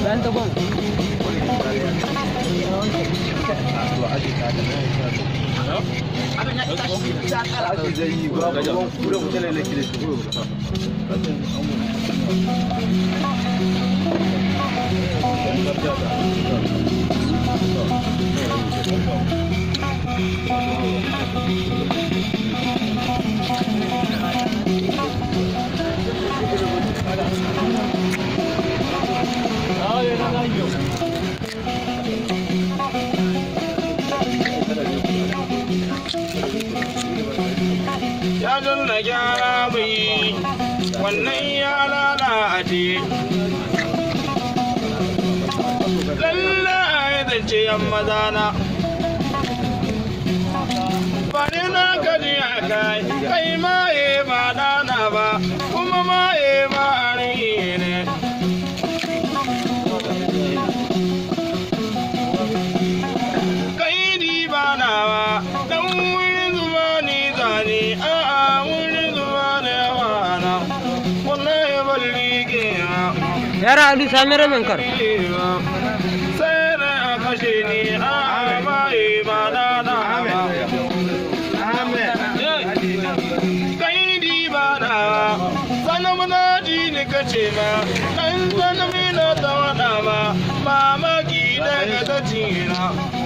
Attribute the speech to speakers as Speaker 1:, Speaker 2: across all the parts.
Speaker 1: Dan to bang.
Speaker 2: Ya danna gyara mai wannan ya lalace lallai zance yan mazana bani na kaji a kai maye ba dana ba kuma maye ba a ne kai di ba na ba dan wurin zuwa ni zane
Speaker 1: Yara Ali Samira Menkar.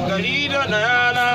Speaker 2: Gari da na